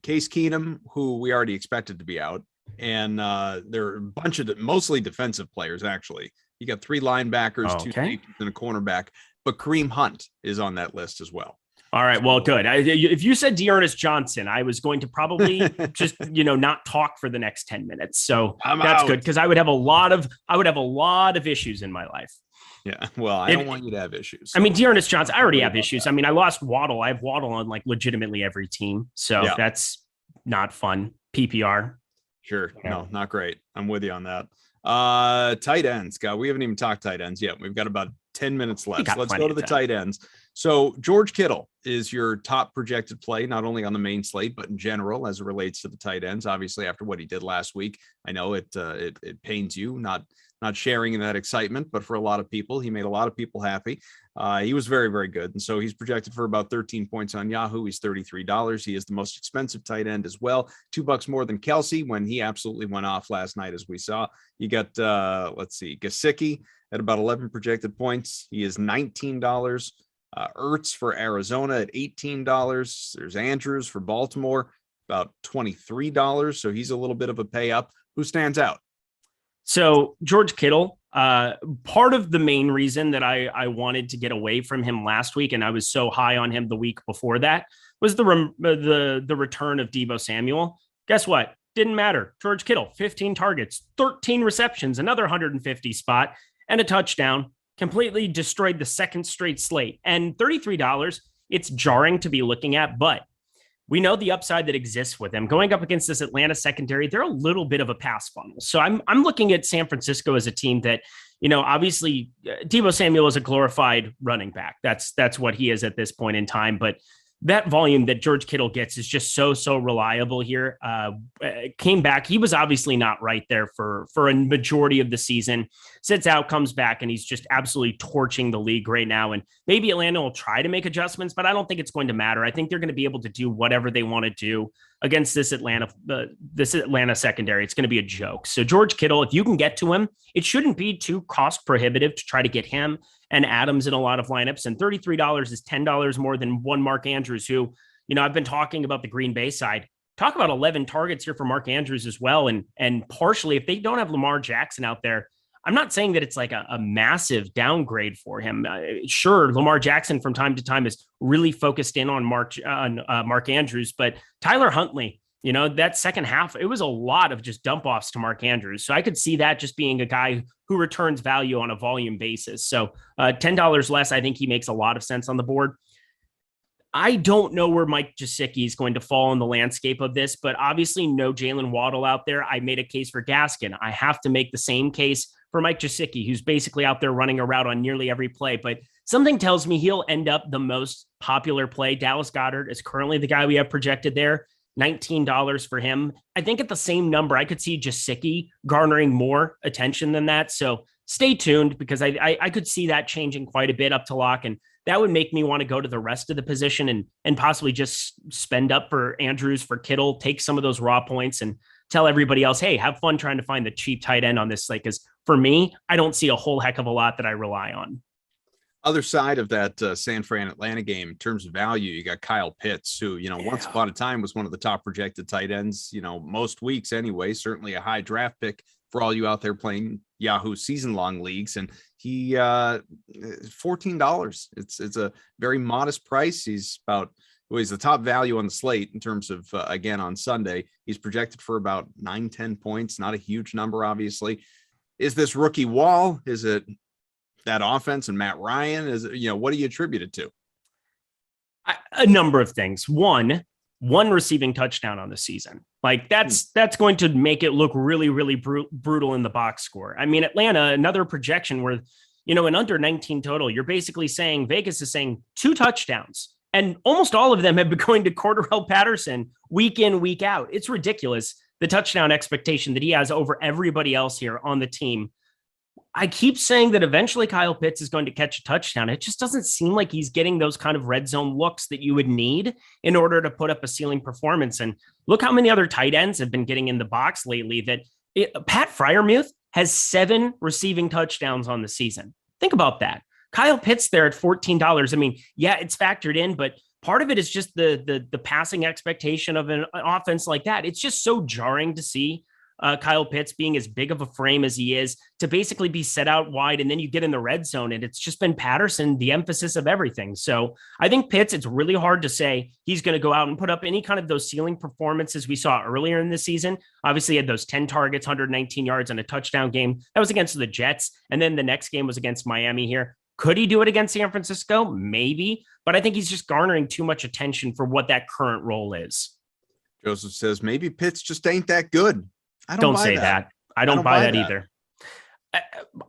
Case Keenum, who we already expected to be out. And there are a bunch of mostly defensive players, actually. You got 3 linebackers, 2 safeties, and a cornerback. But Kareem Hunt is on that list as well. All right. Well, good. If you said Dearness Johnson, I was going to probably just, not talk for the next 10 minutes. So that's good because I would have a lot of issues in my life. Yeah. Well, I don't want you to have issues. I mean, Dearness Johnson, I already have issues. I mean, I lost Waddle. I have Waddle on like legitimately every team. So that's not fun. PPR. Sure. No, not great. I'm with you on that. Tight ends, Scott. We haven't even talked tight ends yet. We've got about 10 minutes left. Let's go to the tight ends. So George Kittle is your top projected play, not only on the main slate, but in general, as it relates to the tight ends. Obviously, after what he did last week, I know it pains you not sharing in that excitement, but for a lot of people, he made a lot of people happy. He was very, very good. And so he's projected for about 13 points on Yahoo. He's $33. He is the most expensive tight end as well. $2 more than Kelsey when he absolutely went off last night, as we saw. You got, Gesicki at about 11 projected points. He is $19. Ertz for Arizona at $18. There's Andrews for Baltimore, about $23. So he's a little bit of a pay up. Who stands out? So George Kittle, part of the main reason that I wanted to get away from him last week, and I was so high on him the week before that, was the return of Deebo Samuel. Guess what? Didn't matter. George Kittle, 15 targets, 13 receptions, another 150 spot, and a touchdown. Completely destroyed the second straight slate. And $33, it's jarring to be looking at, but we know the upside that exists with them. Going up against this Atlanta secondary, they're a little bit of a pass funnel. So I'm looking at San Francisco as a team that, obviously Deebo Samuel is a glorified running back. That's what he is at this point in time. But that volume that George Kittle gets is just so reliable here. Came back. He was obviously not right there for a majority of the season. Sits out, comes back, and he's just absolutely torching the league right now. And maybe Atlanta will try to make adjustments, but I don't think it's going to matter. I think they're going to be able to do whatever they want to do against this Atlanta secondary. It's going to be a joke. So George Kittle, if you can get to him, it shouldn't be too cost prohibitive to try to get him and Adams in a lot of lineups. And $33 is $10 more than one Mark Andrews, who, I've been talking about the Green Bay side. Talk about 11 targets here for Mark Andrews as well. And partially, if they don't have Lamar Jackson out there, I'm not saying that it's like a massive downgrade for him. Sure, Lamar Jackson from time to time is really focused in on Mark Andrews, but Tyler Huntley, That second half, it was a lot of just dump offs to Mark Andrews. So I could see that just being a guy who returns value on a volume basis. So $10 less, I think he makes a lot of sense on the board. I don't know where Mike Gesicki is going to fall in the landscape of this, but obviously no Jalen Waddle out there. I made a case for Gaskin. I have to make the same case for Mike Gesicki, who's basically out there running a route on nearly every play. But something tells me he'll end up the most popular play. Dallas Goedert is currently the guy we have projected there. $19 for him. I think at the same number, I could see Gesicki garnering more attention than that. So stay tuned, because I could see that changing quite a bit up to lock. And that would make me want to go to the rest of the position and possibly just spend up for Andrews, for Kittle, take some of those raw points and tell everybody else, hey, have fun trying to find the cheap tight end on this slate. Because for me, I don't see a whole heck of a lot that I rely on. Other side of that San Fran Atlanta game, in terms of value, you got Kyle Pitts, who, once upon a time was one of the top projected tight ends, most weeks anyway, certainly a high draft pick for all you out there playing Yahoo season long leagues. And he $14. It's a very modest price. He's the top value on the slate in terms of, again, on Sunday, he's projected for about 9-10 points, not a huge number, obviously. Is this rookie wall? Is it that offense and Matt Ryan? Is what do you attribute it to? A number of things. One receiving touchdown on the season. Like that's going to make it look really, really brutal in the box score. I mean, Atlanta, another projection where, in under 19 total, you're basically saying Vegas is saying 2 touchdowns, and almost all of them have been going to Cordarrelle Patterson week in, week out. It's ridiculous, the touchdown expectation that he has over everybody else here on the team. I keep saying that eventually Kyle Pitts is going to catch a touchdown. It just doesn't seem like he's getting those kind of red zone looks that you would need in order to put up a ceiling performance. And look how many other tight ends have been getting in the box lately. Pat Freiermuth has 7 receiving touchdowns on the season. Think about that. Kyle Pitts there at $14. I mean, yeah, it's factored in, but part of it is just the passing expectation of an offense like that. It's just so jarring to see Kyle Pitts being as big of a frame as he is to basically be set out wide. And then you get in the red zone and it's just been Patterson, the emphasis of everything. So I think Pitts, it's really hard to say he's going to go out and put up any kind of those ceiling performances we saw earlier in the season. Obviously he had those 10 targets, 119 yards and a touchdown game. That was against the Jets. And then the next game was against Miami here. Could he do it against San Francisco? Maybe, but I think he's just garnering too much attention for what that current role is. Joseph says maybe Pitts just ain't that good. I don't say that. I don't buy that either.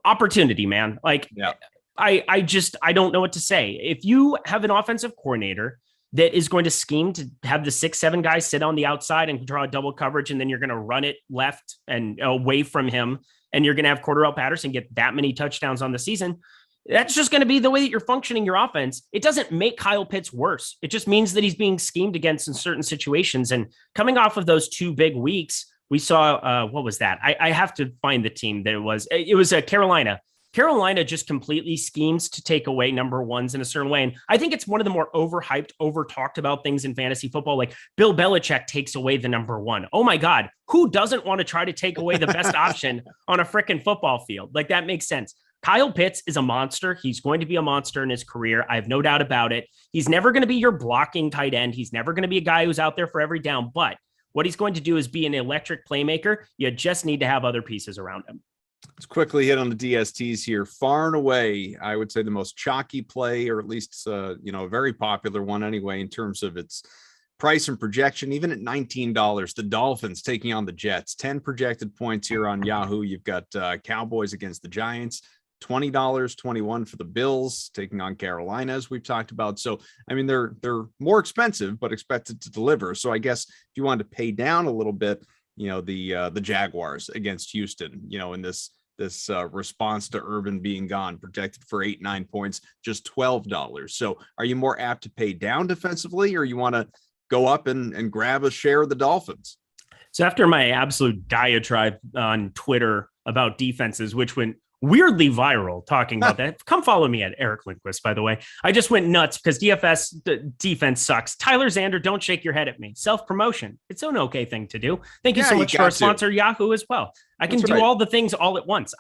Opportunity, man. Like, yeah. I don't know what to say. If you have an offensive coordinator that is going to scheme to have the 6-7 guys sit on the outside and draw a double coverage, and then you're going to run it left and away from him, and you're going to have Cordarrelle Patterson get that many touchdowns on the season, that's just going to be the way that you're functioning your offense. It doesn't make Kyle Pitts worse. It just means that he's being schemed against in certain situations. And coming off of those 2 big weeks, we saw, what was that? I have to find the team that it was. It was Carolina. Carolina just completely schemes to take away number ones in a certain way. And I think it's one of the more overhyped, over-talked about things in fantasy football. Like Bill Belichick takes away the number one. Oh my God, who doesn't want to try to take away the best option on a freaking football field? Like that makes sense. Kyle Pitts is a monster. He's going to be a monster in his career. I have no doubt about it. He's never going to be your blocking tight end. He's never going to be a guy who's out there for every down, but what he's going to do is be an electric playmaker. You just need to have other pieces around him. Let's quickly hit on the DSTs here. Far and away, I would say the most chalky play, or at least, a very popular one anyway, in terms of its price and projection, even at $19, the Dolphins taking on the Jets, 10 projected points here on Yahoo. You've got Cowboys against the Giants, $20, 21 for the Bills taking on Carolina, as we've talked about. So, I mean, they're more expensive, but expected to deliver. So I guess if you wanted to pay down a little bit, the Jaguars against Houston, in this response to Urban being gone, projected for 8-9 points, just $12. So are you more apt to pay down defensively, or you want to go up and grab a share of the Dolphins? So after my absolute diatribe on Twitter about defenses, which went weirdly viral talking about that. Come follow me at Eric Lindquist, by the way. I just went nuts because DFS defense sucks. Tyler Zander, don't shake your head at me. Self-promotion. It's an okay thing to do. Thank you so much to our sponsor, Yahoo, as well. I can do all the things all at once.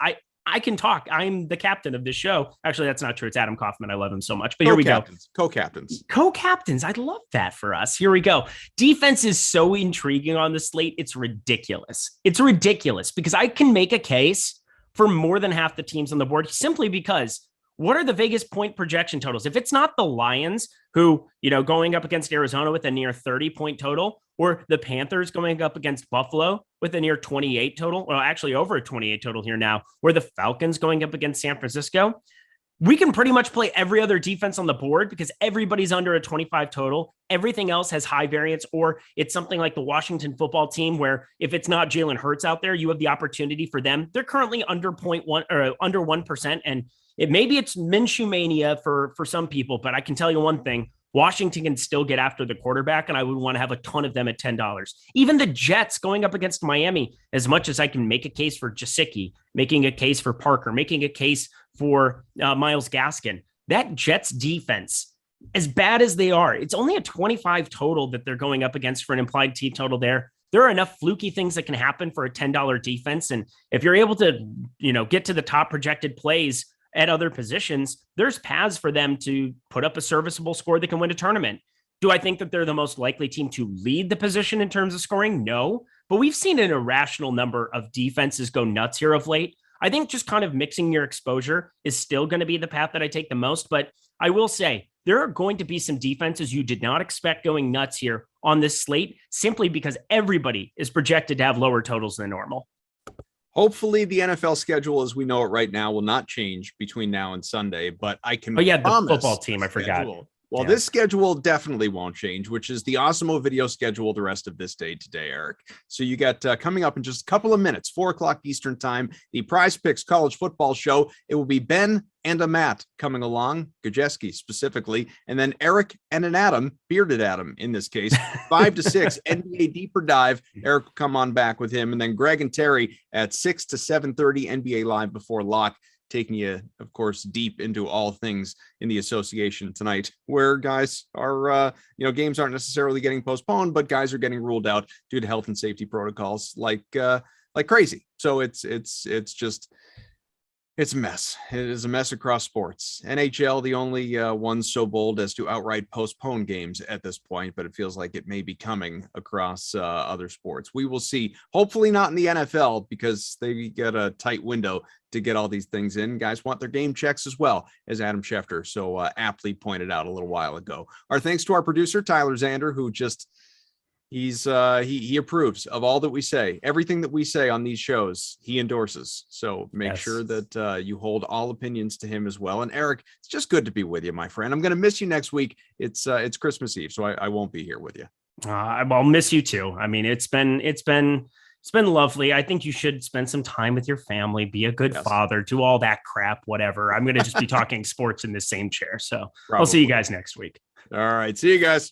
I can talk. I'm the captain of this show. Actually, that's not true. It's Adam Kaufman. I love him so much. But here we go. Co-captains. I'd love that for us. Here we go. Defense is so intriguing on the slate. It's ridiculous. It's ridiculous because I can make a case for more than half the teams on the board simply because what are the Vegas point projection totals? If it's not the Lions who, going up against Arizona with a near 30-point total, or the Panthers going up against Buffalo with a near 28 total, well, actually over a 28 total here now, or the Falcons going up against San Francisco, we can pretty much play every other defense on the board because everybody's under a 25 total. Everything else has high variance, or it's something like the Washington football team where if it's not Jalen Hurts out there, you have the opportunity for them. They're currently under 0.1 or under 1%. And maybe it's Minshew mania for some people, but I can tell you one thing. Washington can still get after the quarterback, and I would want to have a ton of them at $10. Even the Jets going up against Miami, as much as I can make a case for Gesicki, making a case for Parker, making a case for Myles Gaskin, that Jets defense, as bad as they are, it's only a 25 total that they're going up against for an implied team total there. There are enough fluky things that can happen for a $10 defense. And if you're able to, get to the top projected plays at other positions, there's paths for them to put up a serviceable score that can win a tournament. Do I think that they're the most likely team to lead the position in terms of scoring? No, but we've seen an irrational number of defenses go nuts here of late. I think just kind of mixing your exposure is still going to be the path that I take the most, but I will say there are going to be some defenses you did not expect going nuts here on this slate simply because everybody is projected to have lower totals than normal. Hopefully the NFL schedule as we know it right now will not change between now and Sunday, but I can the football team, I forgot. Well, this schedule definitely won't change, which is the Awesemo video schedule the rest of this day today, Eric. So you got coming up in just a couple of minutes, 4:00 Eastern time, the Prize Picks college football show. It will be Ben and a Matt coming along, Gajeski specifically, and then Eric and an Adam, bearded Adam in this case, 5 to 6 NBA deeper dive. Eric will come on back with him, and then Greg and Terry at 6 to 7:30 NBA live before lock, taking you, of course, deep into all things in the association tonight, where guys are, games aren't necessarily getting postponed, but guys are getting ruled out due to health and safety protocols like crazy. So it's a mess. It is a mess across sports. NHL, the only one so bold as to outright postpone games at this point, but it feels like it may be coming across other sports. We will see. Hopefully not in the NFL because they get a tight window to get all these things in. Guys want their game checks as well, as Adam Schefter so aptly pointed out a little while ago. Our thanks to our producer, Tyler Zander, who just he approves of all that we say. Everything that we say on these shows, he endorses. So make sure that you hold all opinions to him as well. And Eric, it's just good to be with you, my friend. I'm going to miss you next week. It's Christmas Eve, so I won't be here with you. I'll miss you too. I mean, it's been lovely. I think you should spend some time with your family, be a good father, do all that crap, whatever. I'm going to just be talking sports in the same chair. So Probably. I'll see you guys next week. All right. See you guys.